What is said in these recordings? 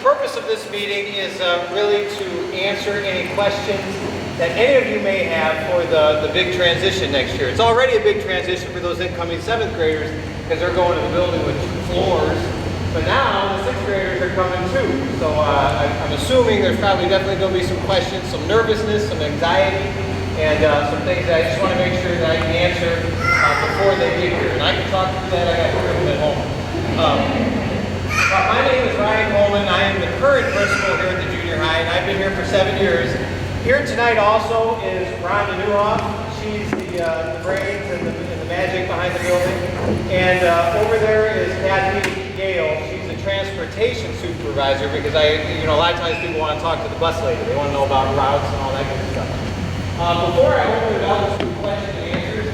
purpose of this meeting is really to answer any questions that any of you may have for the big transition next year. It's already a big transition for those incoming 7th graders because they're going to the building with 2 floors. But now the 6th graders are coming too. So I'm assuming there's definitely going to be some questions, some nervousness, some anxiety, and some things that I just want to make sure that I can answer before they get here. And I can talk through that. I got 3 of them at home. My name is Ryan Coleman. I am the current principal here at the junior high, and I've been here for 7 years. Here tonight also is Rhonda Newhoff. She's the brains and the magic behind the building. And over there is Kathy Gale. She's the transportation supervisor because a lot of times people want to talk to the bus lady. They want to know about routes and all that good stuff. Before I open it up to questions and answers,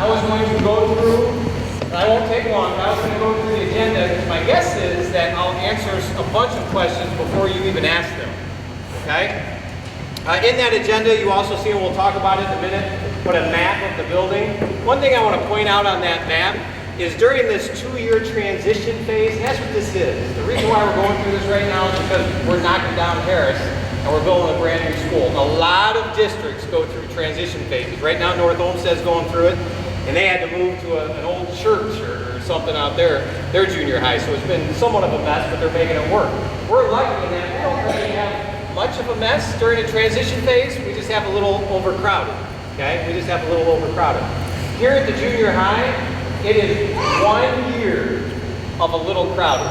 I was going to go through, and I won't take long, but I was going to go through the agenda because my guess is that I'll answer a bunch of questions before you even ask them. Okay? In that agenda, you also see, and we'll talk about it in a minute, but a map of the building. One thing I want to point out on that map is during this 2-year transition phase, and that's what this is. The reason why we're going through this right now is because we're knocking down Amherst and we're building a brand new school. A lot of districts go through transition phases. Right now, North Olmsted's going through it, and they had to move to an old church or something out there, their junior high. So it's been somewhat of a mess, but they're making it work. We're lucky in that we don't really have much of a mess during the transition phase. We just have a little overcrowded. Okay, we just have a little overcrowded. Here at the junior high, it is 1 year of a little crowded.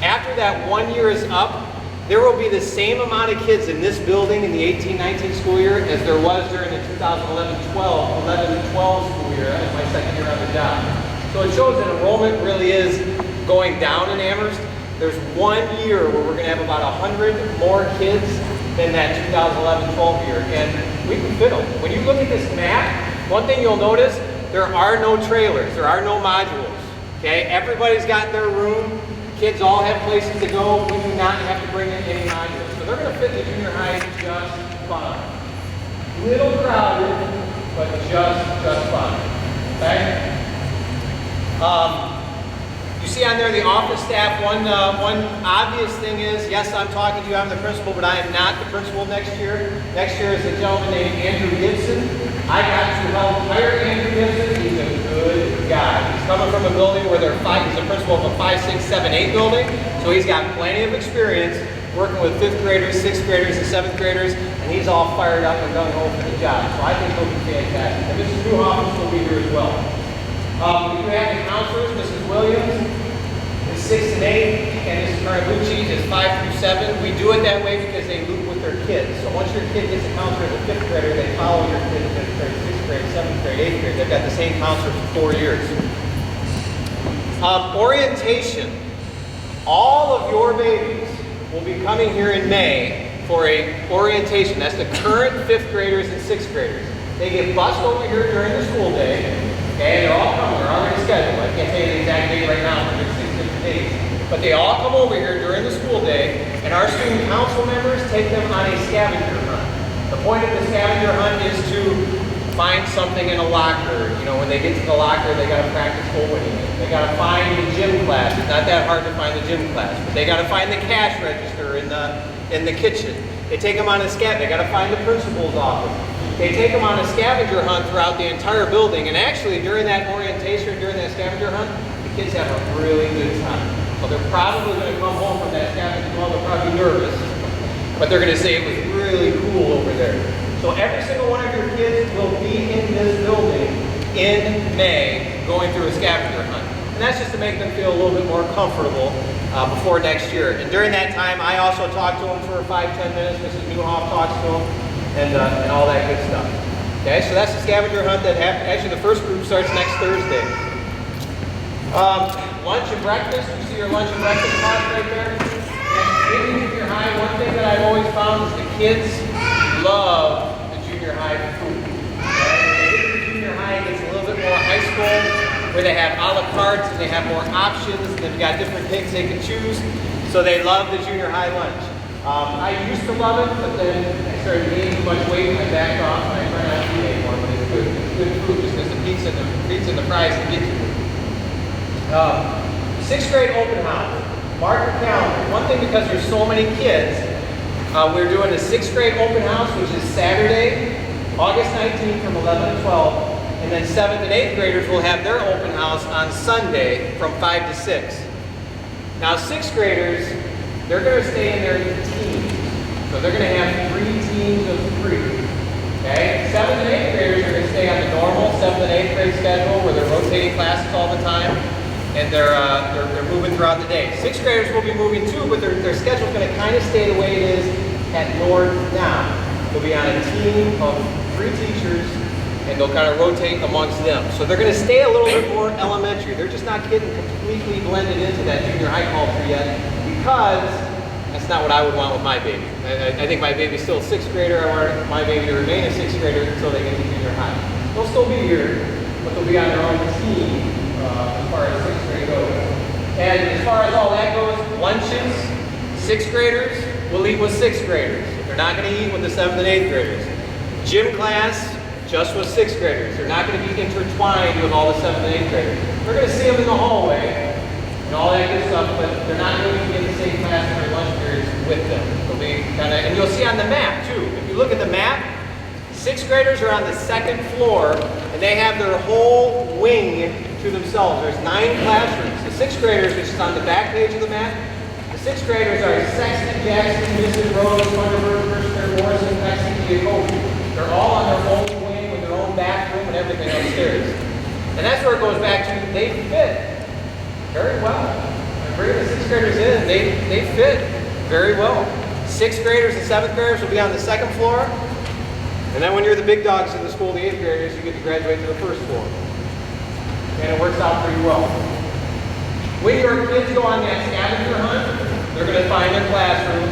After that 1 year is up, there will be the same amount of kids in this building in the 18-19 school year as there was during the 2011-12 school year as my second year on the job. So it shows that enrollment really is going down in Amherst. There's 1 year where we're going to have about 100 more kids than that 2011-12 year, and we can fit them. When you look at this map, one thing you'll notice, there are no trailers, there are no modules. Okay, everybody's got their room. Kids all have places to go. We do not have to bring in any modules. So they're going to fit the junior high just fine. Little crowded, but just fine. Okay? You see on there the office staff. One obvious thing is, yes, I'm talking to you, I'm the principal, but I am not the principal next year. Next year is a gentleman named Andrew Gibson. I got to help hire Andrew Gibson. He's a good guy. He's coming from a building where he's a principal of a 5, 6, 7, 8 building, so he's got plenty of experience working with 5th graders, 6th graders, and 7th graders, and he's all fired up and gung-ho for the job. So I think he'll be fantastic. And Mrs. Newhoff will be here as well. We do have the counselors. Mrs. Williams is 6 and 8, and Mrs. Carlucci is 5 through 7. We do it that way because they loop with their kids. So once your kid gets a counselor as a 5th grader, they follow your kid in 5th grade, 6th grade, 7th grade, 8th grade. They've got the same counselor for 4 years. Orientation. All of your babies will be coming here in May for a orientation. That's the current 5th graders and 6th graders. They get bused over here during the school day. Okay, they're all coming, they're already scheduled. I can't tell you the exact date right now, but there's 6 different days. But they all come over here during the school day, and our student council members take them on a scavenger hunt. The point of the scavenger hunt is to find something in a locker. You know, when they get to the locker, they got to practice opening it. They got to find the gym class. It's not that hard to find the gym class, but they got to find the cash register in the kitchen. They take them on a scavenger. They got to find the principal's office. They take them on a scavenger hunt throughout the entire building, and actually during that orientation, during that scavenger hunt, the kids have a really good time. So they're probably going to come home from that scavenger hunt, they'll probably be nervous, but they're going to say it was really cool over there. So every single one of your kids will be in this building in May going through a scavenger hunt. And that's just to make them feel a little bit more comfortable before next year. And during that time, I also talk to them for 5-10 minutes. Mrs. Newhoff talks to them. And all that good stuff. Okay, so that's the scavenger hunt that happened. Actually, the first group starts next Thursday. Lunch and breakfast. You see your lunch and breakfast class right there. And in junior high, one thing that I've always found is the kids love the junior high food. Okay? The junior high gets a little bit more high school, where they have a la carte and they have more options. And they've got different things they can choose. So they love the junior high lunch. I used to love it, but then I started gaining too much weight and I backed off and I try not to eat anymore. But it's good food just because the pizza and the fries can get you. 6th grade open house. mark your calendar. One thing, because there's so many kids, we're doing a 6th grade open house, which is Saturday, August 19th from 11 to 12. And then 7th and 8th graders will have their open house on Sunday from 5 to 6. Now 6th graders, they're going to stay in their teams. So they're going to have 3 teams of 3. Okay? 7th and 8th graders are going to stay on the normal 7th and 8th grade schedule where they're rotating classes all the time. And they're moving throughout the day. 6th graders will be moving too, but their schedule's going to kind of stay the way it is at North now. They'll be on a team of 3 teachers, and they'll kind of rotate amongst them. So they're going to stay a little bit more elementary. They're just not getting completely blended into that junior high culture yet, because that's not what I would want with my baby. I think my baby's still a 6th grader. I want my baby to remain a 6th grader until they get to junior high. They'll still be here, but they'll be on their own team as far as 6th grade goes. And as far as all that goes, lunches, 6th graders will eat with 6th graders. They're not going to eat with the 7th and 8th graders. Gym class, just with 6th graders. They're not going to be intertwined with all the 7th and 8th graders. We're going to see them in the hallway and all that good stuff, but they're not going to be in the same class during lunch periods with them. They'll be kind of, and you'll see on the map too. If you look at the map, 6th graders are on the 2nd floor, and they have their whole wing to themselves. There's 9 classrooms. The 6th graders, which is on the back page of the map, the 6th graders are Sexton, Jackson, Mrs. Rose, Thunderbird, Christopher, Morrison, Texas, Jacoby. They're all on their own wing with their own bathroom and everything upstairs. And that's where it goes back to, they fit very well. I bring the 6th graders in, they fit very well. 6th graders and 7th graders will be on the 2nd floor. And then when you're the big dogs in the school, the 8th graders, you get to graduate to the 1st floor. And it works out pretty well. When your kids go on that scavenger hunt, they're going to find their classrooms.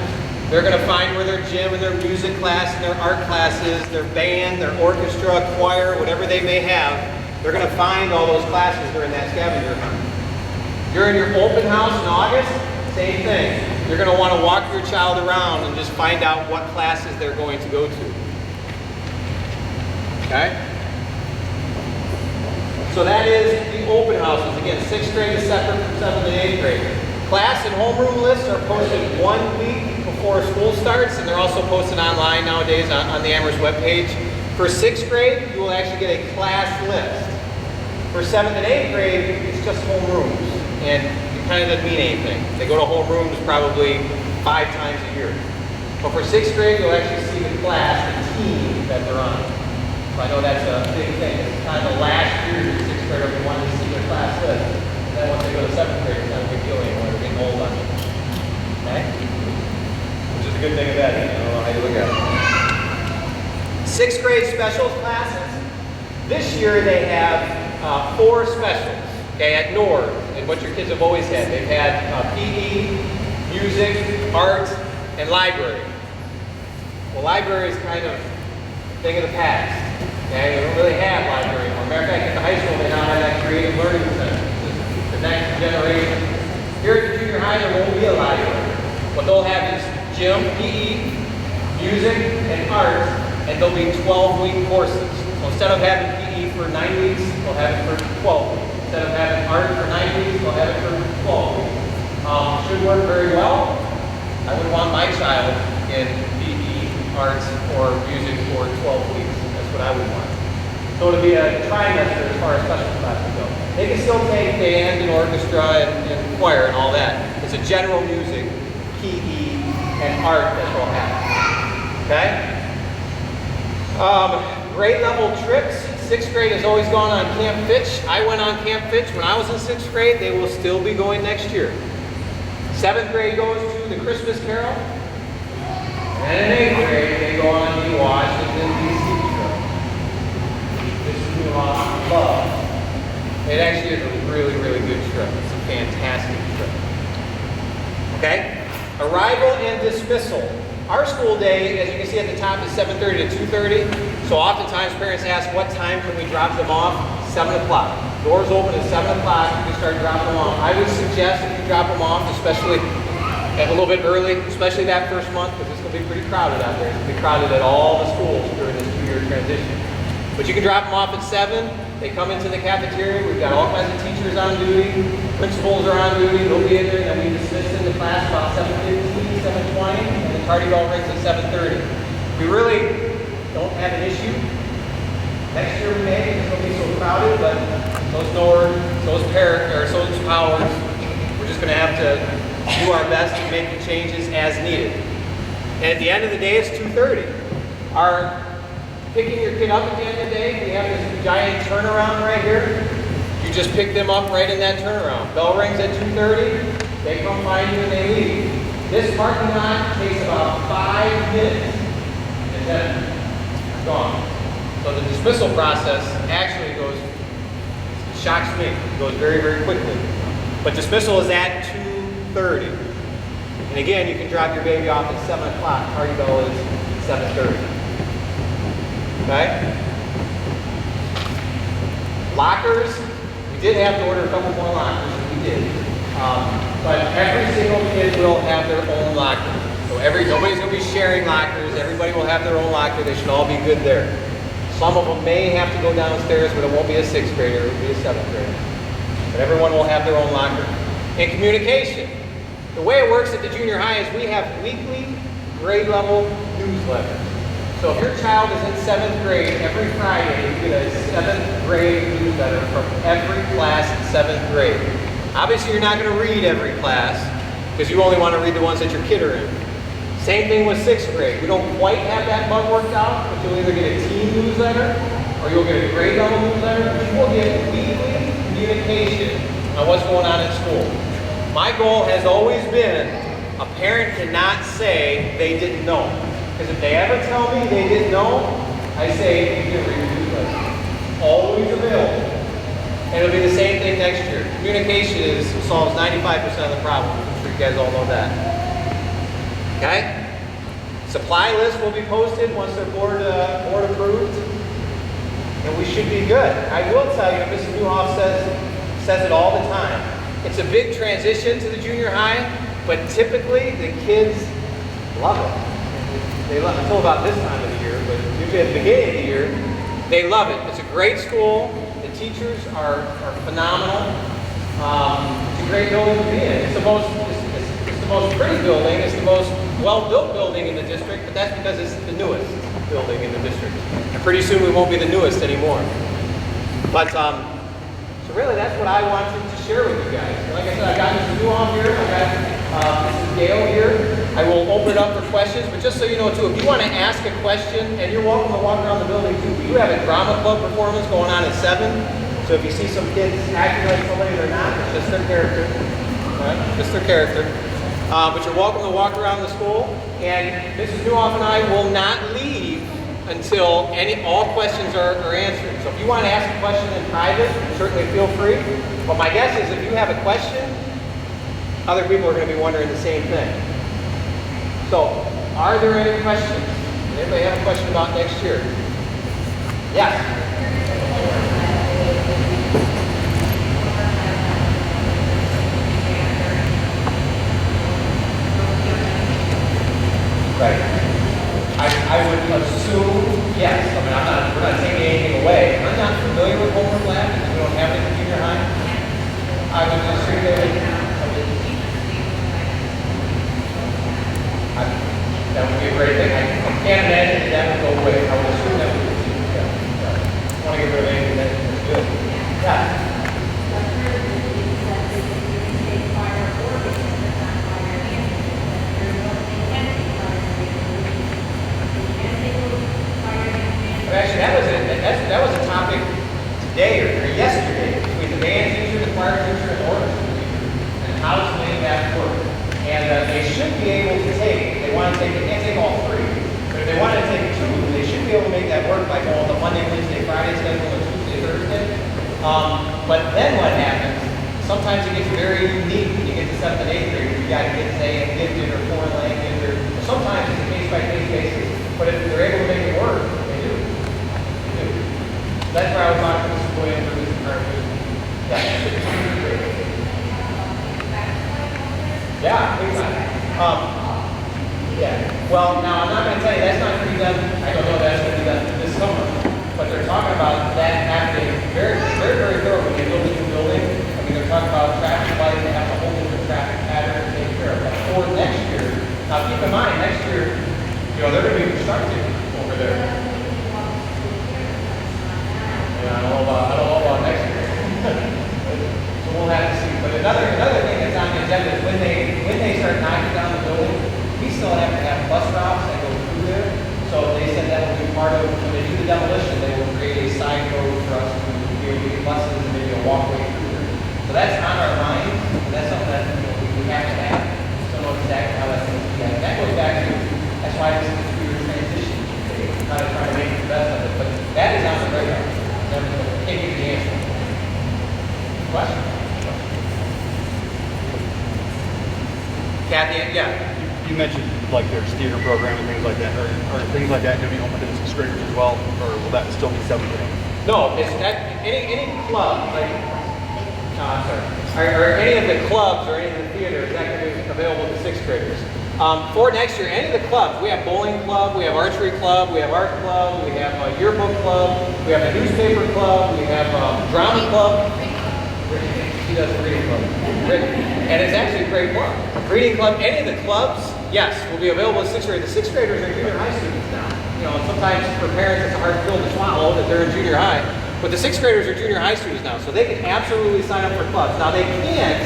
They're going to find where their gym and their music class and their art classes, their band, their orchestra, choir, whatever they may have, they're going to find all those classes during that scavenger hunt. During your open house in August, same thing. You're going to want to walk your child around and just find out what classes they're going to go to. Okay? So that is the open houses. Again, 6th grade is separate from 7th and 8th grade. Class and homeroom lists are posted 1 week before school starts, and they're also posted online nowadays on the Amherst webpage. For 6th grade, you will actually get a class list. For 7th and 8th grade, it's just homerooms, and it kind of doesn't mean anything. They go to homerooms probably 5 times a year. But for 6th grade, you'll actually see the class, the team that they're on. So I know that's a big thing. It's kind of the last year your 6th grader will want to see their class list. And then once they go to 7th grade, it's not a big deal anymore. They're getting old on it. Okay? Which is a good thing about it. I don't know how you look at it. 6th grade specials classes. This year they have 4 specials. Okay, at North, and what your kids have always had. They've had PE, music, art, and library. Well, library is kind of a thing of the past. Okay, we don't really have library anymore. Matter of fact, at the high school, they now have that creative learning center. The next generation. Here at the junior high, there won't be a library. What they'll have is gym, PE, music, and art, and there'll be 12-week courses. So instead of having PE for 9 weeks, they'll have it for 12 weeks. Instead of having art for 9 weeks, they'll have it for 12 weeks. Should work very well. I would want my child in PE, arts, or music for 12 weeks. That's what I would want. So it'll be a trimester as far as special classes go. They can still take band and orchestra and choir and all that. It's a general music, PE, and art that they'll have. Okay? Grade level trips. 6th grade has always gone on Camp Fitch. I went on Camp Fitch when I was in 6th grade. They will still be going next year. 7th grade goes to the Christmas Carol. And in 8th grade, they go on the Washington, D.C. trip. This is love. It actually is a really, really good trip. It's a fantastic trip. Okay? Arrival and dismissal. Our school day, as you can see at the top, is 7:30 to 2:30. So oftentimes parents ask, what time can we drop them off? 7 o'clock. Doors open at 7 o'clock. You can start dropping them off. I would suggest if you drop them off, especially a little bit early, especially that first month, because it's going to be pretty crowded out there. It's going to be crowded at all the schools during this 2-year transition. But you can drop them off at 7. They come into the cafeteria. We've got all kinds of teachers on duty. Principals are on duty. They'll be in there, and then we dismiss into class about 7:15, 7:20, and the tardy bell rings at 7:30. We really don't have an issue. Next year we may, because it'll be so crowded, but those doors, those powers, we're just going to have to do our best to make the changes as needed. And at the end of the day, it's 2:30. Our picking your kid up at the end of the day, we have this giant turnaround right here. You just pick them up right in that turnaround. Bell rings at 2:30, they come find you and they leave. This parking lot takes about 5 minutes, and then it's gone. So the dismissal process actually goes, shocks me, it goes very, very quickly. But dismissal is at 2:30. And again, you can drop your baby off at 7 o'clock. Tardy bell is 7:30. Okay? Lockers, we did have to order a couple more lockers, we did. But every single kid will have their own locker. So nobody's going to be sharing lockers. Everybody will have their own locker. They should all be good there. Some of them may have to go downstairs, but it won't be a 6th grader, it will be a 7th grader. But everyone will have their own locker. And communication. The way it works at the junior high is we have weekly grade level newsletters. So if your child is in 7th grade, every Friday you get a 7th grade newsletter from every class in 7th grade. Obviously you're not going to read every class because you only want to read the ones that your kid are in. Same thing with 6th grade. We don't quite have that bug worked out, but you'll either get a team newsletter or you'll get a grade level newsletter, but you will get weekly communication on what's going on at school. My goal has always been a parent cannot say they didn't know. Because if they ever tell me they didn't know, I say, you can read the newsletter. Always available. And it'll be the same thing next year. Communication solves 95% of the problem. I'm sure you guys all know that. Okay? Supply list will be posted once they're board approved. And we should be good. I will tell you, Mrs. Newhoff says it all the time. It's a big transition to the junior high, but typically the kids love it. They love it until about this time of the year, but usually at the beginning of the year, they love it. It's a great school. The teachers are phenomenal. It's a great building to be in. It's the most pretty building. It's the most well-built building in the district, but that's because it's the newest building in the district. And pretty soon we won't be the newest anymore. But so really that's what I wanted to share with you guys. Like I said, I got Mr. Newhoff here. I got Mrs. Gale here. I will open it up for questions, but just so you know too, if you want to ask a question, and you're welcome to walk around the building too, we do have a drama club performance going on at 7. So if you see some kids acting like somebody they're not, it's just their character. Right? Just their character. But you're welcome to walk around the school, and Mrs. Newhoff and I will not leave until all questions are answered. So if you want to ask a question in private, certainly feel free. But my guess is if you have a question, other people are going to be wondering the same thing. So, are there any questions? Does anybody have a question about next year? Yes? Right. I would assume, yes. I mean, we're not taking anything away. I'm not familiar with homework lab because we don't have it in junior high. I would assume that would be a great thing. I can't imagine that would go away. I would assume that would continue. I want to get rid of anything that's good. Yeah. Actually, that was a topic today or yesterday between the band teacher, the choir teacher, and the orchestra teacher, and how to make that work. And they should be able to take, if they want to take, they can't take all 3, but if they want to take 2, they should be able to make that work by going the Monday, Wednesday, Friday schedule and Tuesday, Thursday. But then what happens, sometimes it gets very unique when you get to 7th and 8th grade. You got to get, say, gifted or foreign language, or sometimes it's a case-by-case basis. But if they're able to make it work, they do. They do. That's where I was talking to Mrs. Williams or Mrs. Murphy. Yeah, big time. Yeah. Well, now I'm not going to tell you that's not going to be done. I don't know if that's going to be done this summer. but they're talking about that happening very, very, very thorough when they build a new building. I mean, they're talking about traffic lights, they have a whole different traffic pattern to take care of. But for next year, now keep in mind, next year, you know, they're going to be constructing over there. Yeah, I don't know about next year. So we'll have to see. But another thing that's on the agenda is when they start knocking down the building, we still have to have bus routes that go through there. So they said that will be part of, when they do the demolition, they will create a side road for us to be able to get buses and maybe a walkway through there. So that's on our mind. That's something that we have to have. So know exactly how that's going to be. That goes back to, that's why this is a 2-year transition. They kind of try to make the best of it. But that is on the radar. Can't give you the answer. Question? Kathy, yeah. You mentioned like there's theater program and things like that. Are things like that going to be open to the 6th graders as well, or will that still be 7th grade? No, it's any club like sorry, or any of the clubs or any of the theaters that can be available to 6th graders. For next year, any of the clubs, we have bowling club, we have archery club, we have art club, we have a yearbook club, we have a newspaper club, we have a drama club. She does a reading club. And it's actually a great club. Reading club, any of the clubs, yes, will be available to 6th grade. The 6th graders are junior high students now. You know, sometimes for parents it's a hard pill to swallow that they're in junior high. But the 6th graders are junior high students now, so they can absolutely sign up for clubs. Now they can't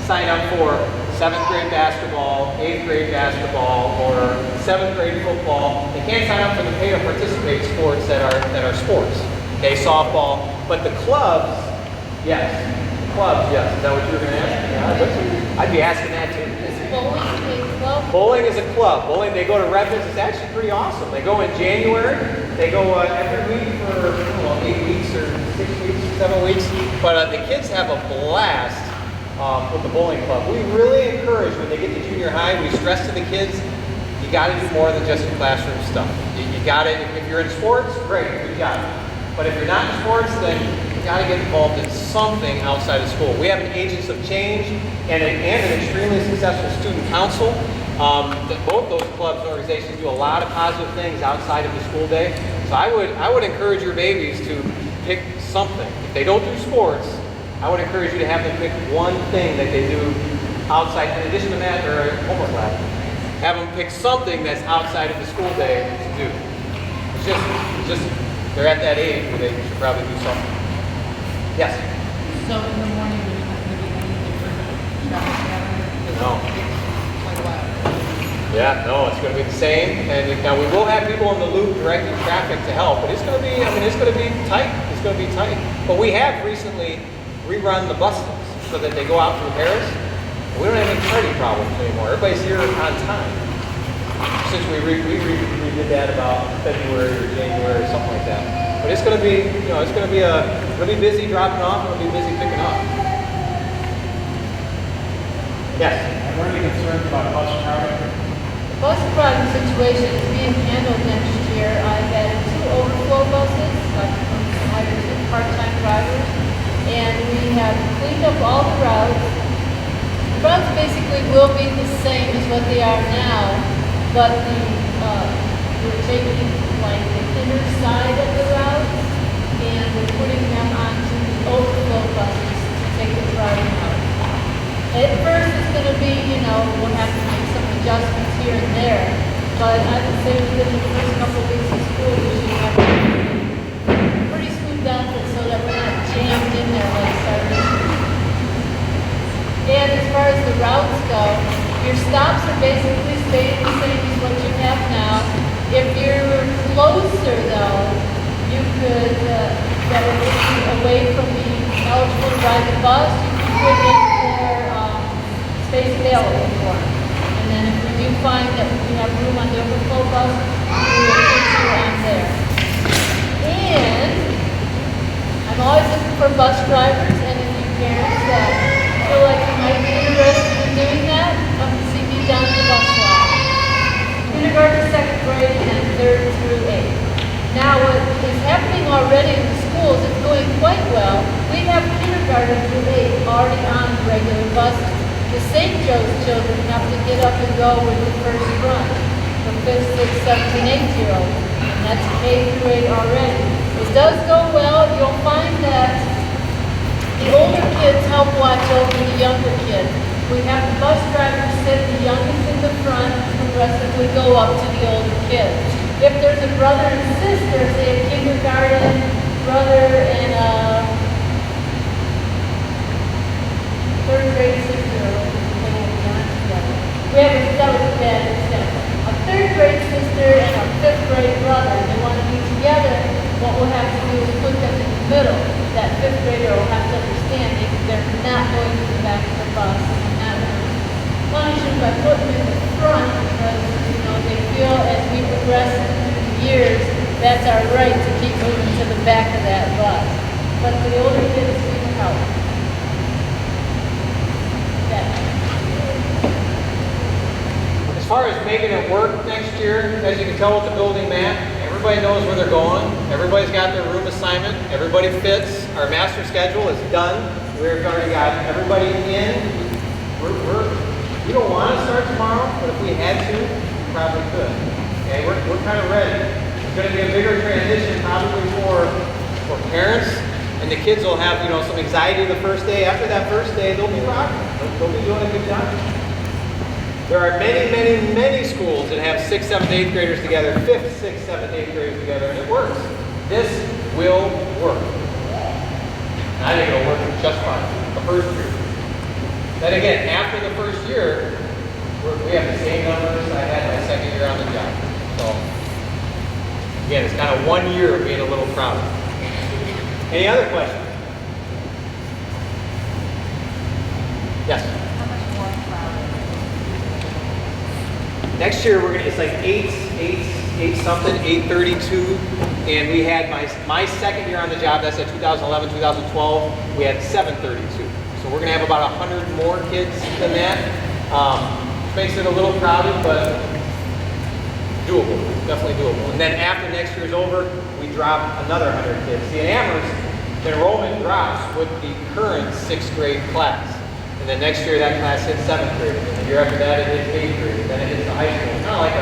sign up for 7th grade basketball, 8th grade basketball, or 7th grade football. They can't sign up for the pay to participate sports that are sports. Okay, softball. But the clubs, yes. Clubs, yes. Is that what you were going to ask? Yeah, I'd be asking that too. Is bowling a club? Bowling is a club. Bowling, they go to Rapids. It's actually pretty awesome. They go in January. They go every week for 8 weeks or 6 weeks, 7 weeks. But the kids have a blast with the bowling club. We really encourage when they get to junior high. We stress to the kids, you got to do more than just classroom stuff. You got to. If you're in sports, great, you got it. But if you're not in sports, then you got to get involved in something outside of school. We have an Agents of Change and an extremely successful student council. Both those clubs and organizations do a lot of positive things outside of the school day. So I would encourage your babies to pick something. If they don't do sports, I would encourage you to have them pick one thing that they do outside, in addition to math or homework lab. Have them pick something that's outside of the school day to do. It's just they're at that age where they should probably do something. Yes? So in the morning, there's not going to be any different traffic pattern? No. Like what? Yeah, no, it's going to be the same. And now we will have people in the loop directing traffic to help, but it's going to be, it's going to be tight. It's going to be tight. But we have recently rerun the buses so that they go out through Harris. We don't have any party problems anymore. Everybody's here on time. Since we redid that about February or January or something like that. But it's going to be, it's going to be busy dropping off and it'll be busy picking up. Yes? Are there any concerns about bus traffic? The bus driving situation is being handled next year. I've added 2 overflow buses. I've hired 2 part-time drivers. And we have cleaned up all the routes. The routes basically will be the same as what they are now, but we're taking like the inner side of the route and we're putting them onto the overflow buses to take the driving out. At first it's going to be, we'll have to make some adjustments here and there, but I would say within the first couple of weeks of school we should have pretty smooth down so that we're not jammed in there like sardines. And as far as the routes go, your stops are basically staying the same as what you have now. If you're closer though, you could, that would take you away from being eligible to ride the bus, you could put in for space available for them. And then if we do find that we have room on the overflow bus, we will put you on there. And I'm always looking for bus drivers and if you parents that feel like you might be interested in doing that, come see me down at the bus lot. Kindergarten, 2nd grade, and 3rd through 8th. Now what is happening already in the schools, it's going quite well. We have kindergarten through 8th already on regular buses. The St. Joe's children have to get up and go with the first run. The 5th, 6th, 7th, and 8th-year-olds. And that's K through 8 already. It does go well. You'll find that the older kids help watch over the younger kids. We have the bus driver sit the youngest in the front and progressively go up to the older kids. If there's a brother and sister, say a kindergarten brother and a third grade sister, that was a bad example. A third grade sister and a fifth grade brother, they want to be together. What we'll have to do is put them in the middle. That fifth grader will have to understand they're not going to the back of the bus. And not going to punish them by putting them in the front because, they feel as we progress through the years, that's our right to keep moving to the back of that bus. But for the older kids, we can help. As far as making it work next year, as you can tell with the building map, everybody knows where they're going. Everybody's got their room assignment. Everybody fits. Our master schedule is done. We've already got everybody in. We don't want to start tomorrow, but if we had to, we probably could. Okay, we're kind of ready. It's going to be a bigger transition probably for parents, and the kids will have some anxiety the first day. After that first day, they'll be rocking. They'll be doing a good job. There are many schools that have 6th, 7th, 8th graders together, 5th, 6th, 7th, 8th graders together, and it works. This will work. And I think it'll work just fine, the first year. Then again, after the first year, we have the same numbers I had my second year on the job. So, again, it's kind of 1 year of being a little proud. Any other questions? Yes? Next year it's like 8 something, 832, and we had my second year on the job. That's at 2011, 2012. We had 732. So we're gonna have about 100 more kids than that. Makes it a little crowded, but doable, definitely doable. And then after next year's over, we drop another 100 kids. See, in Amherst, the enrollment drops with the current 6th grade class. And then next year that class hits 7th grade. And the year after that it hits 8th grade. And then it hits the high school. Kind of like a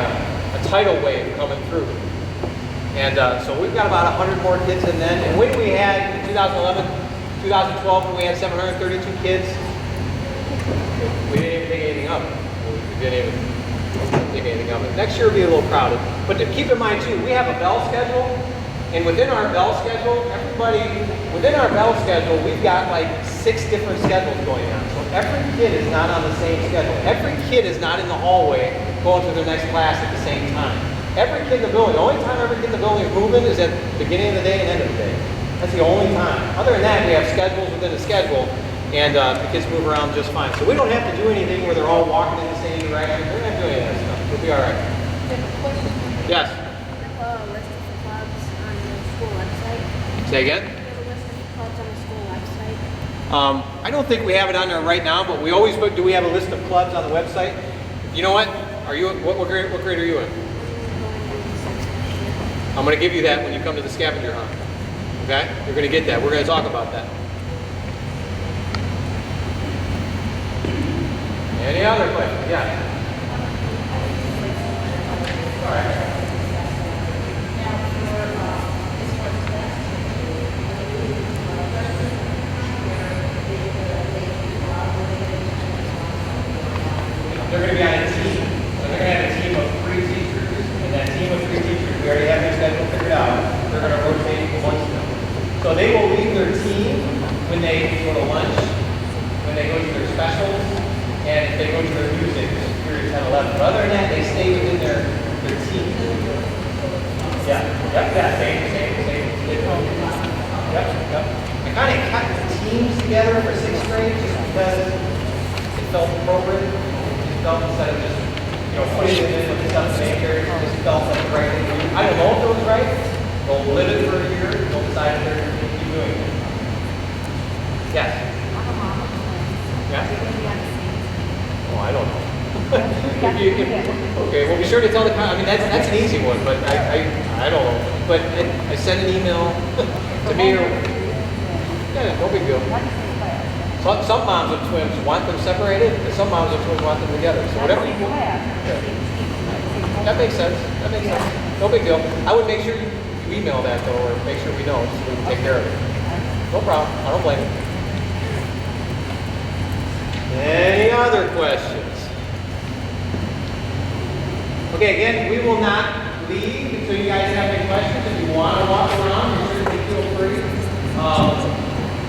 tidal wave coming through. And so we've got about 100 more kids in then. And when we had, in 2011, 2012, when we had 732 kids, we didn't even think anything of it. We didn't even think anything of it. Next year will be a little crowded. But to keep in mind too, we have a bell schedule. And within our bell schedule, we've got like 6 different schedules going on. So every kid is not on the same schedule. Every kid is not in the hallway going to their next class at the same time. Every kid in the building, the only time every kid in the building is moving is at the beginning of the day and end of the day. That's the only time. Other than that, we have schedules within a schedule, and the kids move around just fine. So we don't have to do anything where they're all walking in the same direction. We're not doing any of that stuff. We'll be all right. Yes? Say again? I don't think we have it on there right now, but we always do. We have a list of clubs on the website. You know what? What grade are you in? I'm going to give you that when you come to the scavenger hunt. Okay? You're going to get that. We're going to talk about that. Any other questions? Yeah. All right. They're going to be on a team. So they're going to have a team of 3 teachers. And that team of 3 teachers, we already have their schedule figured out. They're going to rotate amongst them. So they will leave their team when they go to lunch, when they go to their specials, and if they go to their music, period 10, 11. But other than that, they stay within their team. Yeah. Same. Yep. I kind of cut the teams together for 6th grade just because it felt appropriate. Instead of just, putting it in with the 7th and 8th graders, it just felt like the right thing to do. I don't know if it was right. They'll live it for a year. They'll decide if they're going to keep doing it. Yes? Yeah? Oh, I don't know. Okay, well, be sure to tell the that's an easy one, but I don't know. But I sent an email to me. Yeah, no big deal. Some moms of twins want them separated, and some moms of twins want them together. So whatever you want. Yeah. That makes sense. No big deal. I would make sure you email that though, or make sure we know, so we can take care of it. No problem, I don't blame you. Any other questions? Okay, again, we will not leave until you guys have any questions. If you want to walk around, you certainly feel free.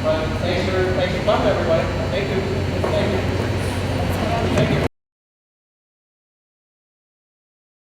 But thanks for coming, everybody. Thank you. Thank you. Thank you.